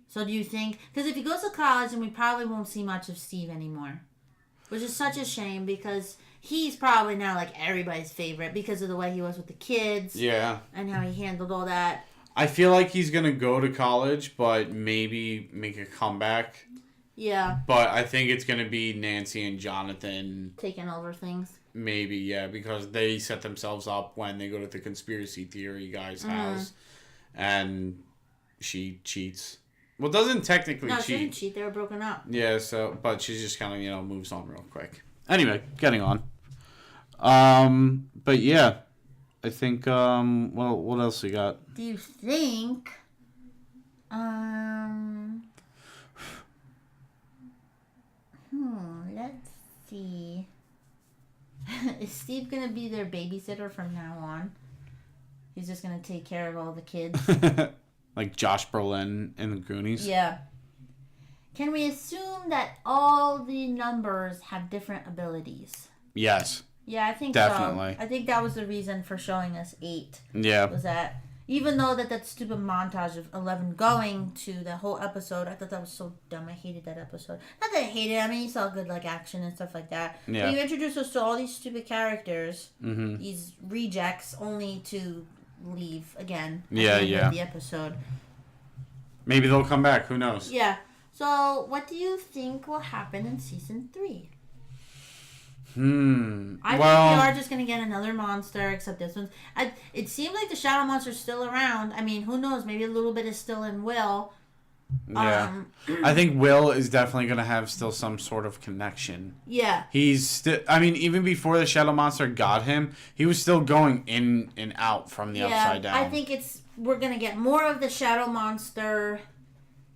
So do you think? Because if he goes to college, then we probably won't see much of Steve anymore, which is such a shame because he's probably now like everybody's favorite because of the way he was with the kids. Yeah. And how he handled all that. I feel like he's gonna go to college, but maybe make a comeback. Yeah. But I think it's gonna be Nancy and Jonathan taking over things. Maybe, yeah, because they set themselves up when they go to the conspiracy theory guy's house, and she cheats. Well, doesn't technically cheat. No, she didn't cheat. They were broken up. Yeah, so but she's just kind of moves on real quick. Anyway, getting on. But yeah, I think what else we got? Do you think? Let's see. Is Steve gonna be their babysitter from now on? He's just gonna take care of all the kids. Like Josh Brolin in the Goonies. Yeah. Can we assume that all the numbers have different abilities? Yes. Yeah, I think definitely. So. I think that was the reason for showing us 8. Yeah. Was that even though that stupid montage of 11 going to the whole episode, I thought that was so dumb. I hated that episode. Not that I hated it. I mean, you saw good like action and stuff like that. Yeah. But you introduced us to all these stupid characters, Mm-hmm. these rejects, only to leave again. At Yeah, the end yeah. of the episode. Maybe they'll come back. Who knows? Yeah. So, what do you think will happen in season 3? I think we are just going to get another monster, except this one's... it seems like the Shadow Monster's still around. I mean, who knows? Maybe a little bit is still in Will. Yeah. I think Will is definitely going to have still some sort of connection. Yeah. He's still... I mean, even before the Shadow Monster got him, he was still going in and out from the upside down. I think we're going to get more of the Shadow Monster.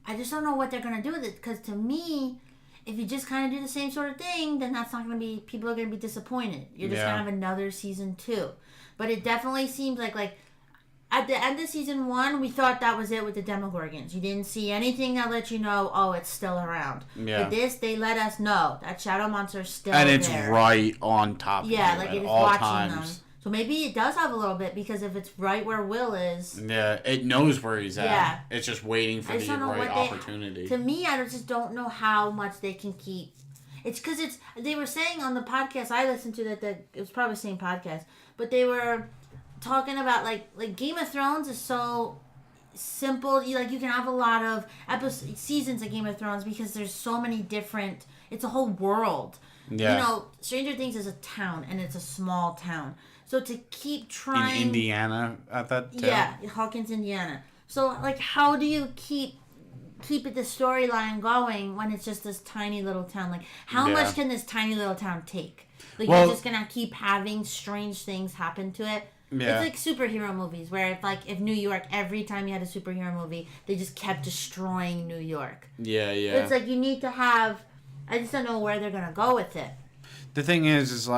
I just don't know what they're going to do with it, because to me... If you just kind of do the same sort of thing, then that's not going to be... People are going to be disappointed. You're just going to have another season 2. But it definitely seems like... At the end of season 1, we thought that was it with the Demogorgons. You didn't see anything that let you know, oh, it's still around. Yeah. With this, they let us know that Shadow Monster's still there. And it's right on top of you like at it is all watching times. them. So maybe it does have a little bit, because if it's right where Will is... Yeah, it knows where he's at. Yeah. It's just waiting for the right opportunity. To me, I just don't know how much they can keep. It's because they were saying on the podcast I listened to that it was probably the same podcast, but they were talking about like Game of Thrones is so simple. You can have a lot of seasons of Game of Thrones because there's so many different. It's a whole world. Yeah. Stranger Things is a town, and it's a small town. So to keep trying... In Indiana at that time? Yeah, Hawkins, Indiana. So, how do you keep the storyline going when it's just this tiny little town? How much can this tiny little town take? You're just going to keep having strange things happen to it? Yeah. It's like superhero movies, where if New York, every time you had a superhero movie, they just kept destroying New York. Yeah, yeah. It's you need to have... I just don't know where they're going to go with it. The thing is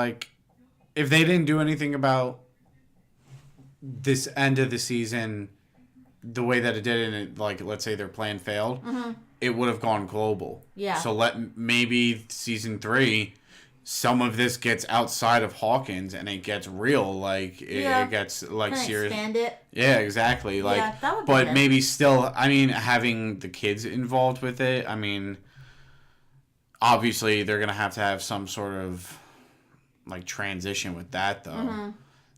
if they didn't do anything about this end of the season the way that it did, and it, like, let's say their plan failed, it would have gone global. Yeah. So maybe season 3, some of this gets outside of Hawkins and it gets real, like it gets like serious. Expand it. Yeah, exactly. Like, yeah, that would be but good. maybe still, I mean, having the kids involved with it. I mean, obviously they're gonna have to have some sort of like transition with that, though.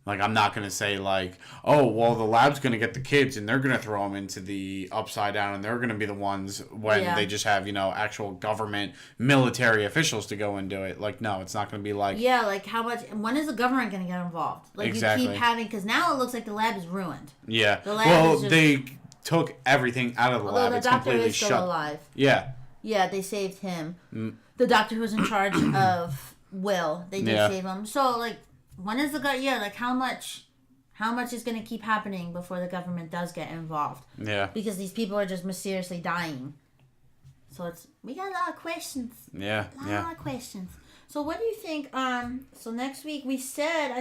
Like, I'm not going to say, like, oh, well, the lab's going to get the kids and they're going to throw them into the upside down and they're going to be the ones when they just have, you know, actual government military officials to go and do it. Like, no, it's not going to be like... Yeah, like, when is the government going to get involved? Like, exactly. You keep having... Because now it looks like the lab is ruined. Yeah. The lab is just, they took everything out of the lab. The doctor is still alive. Yeah. Yeah, they saved him. The doctor who was in charge of Will, they did save him. So, like... When is the like how much is going to keep happening before the government does get involved? Yeah. Because these people are just mysteriously dying. So we got a lot of questions. Yeah. A lot of questions. So what do you think? So next week I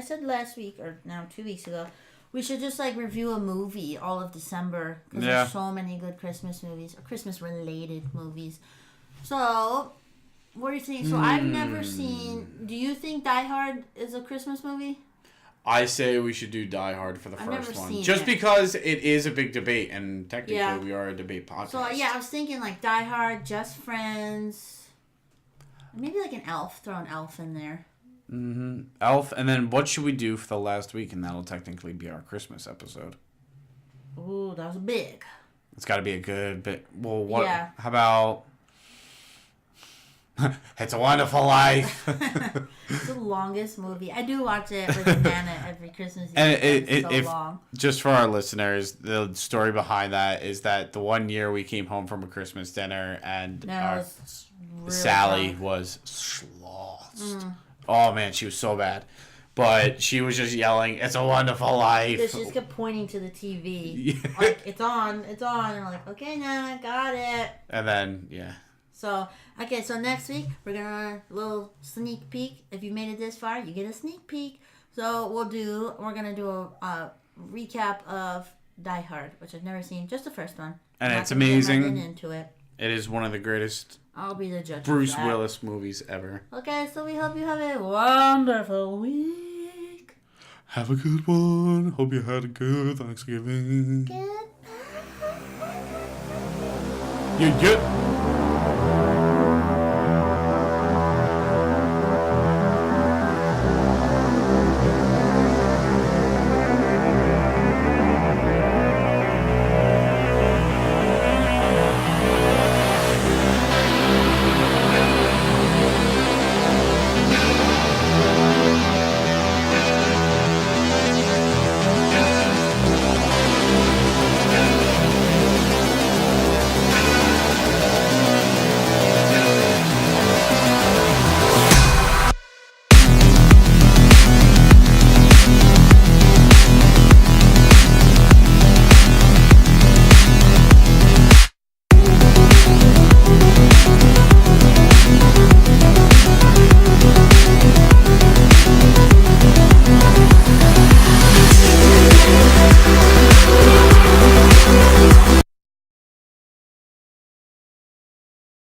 said last week or now 2 weeks ago, we should just like review a movie all of December because there's so many good Christmas movies or Christmas related movies. So. What do you think? So I've never seen... Do you think Die Hard is a Christmas movie? I say we should do Die Hard for the I've first never one. seen Just it. because it is a big debate, and technically we are a debate podcast. So yeah, I was thinking like Die Hard, Just Friends... Maybe like an Elf. Throw an Elf in there. Elf, and then what should we do for the last week? And that'll technically be our Christmas episode. Ooh, that was big. It's got to be a good bit. Well, what? Yeah. How about... It's a Wonderful Life. It's the longest movie. I do watch it with Nana every Christmas. And it's so long. Just for our listeners, the story behind that is that the one year we came home from a Christmas dinner and Sally was sloshed. Oh man, she was so bad. But she was just yelling, "It's a Wonderful Life." Because she just kept pointing to the TV. Like, it's on. And I'm like, okay, Nana, got it. And then, So, okay, so next week, we're going to a little sneak peek. If you made it this far, you get a sneak peek. So, we're going to do a recap of Die Hard, which I've never seen, just the first one. And it's amazing. Into it. It is one of the greatest I'll be the judge Bruce Willis movies ever. Okay, so we hope you have a wonderful week. Have a good one. Hope you had a good Thanksgiving. Goodbye. Yeah.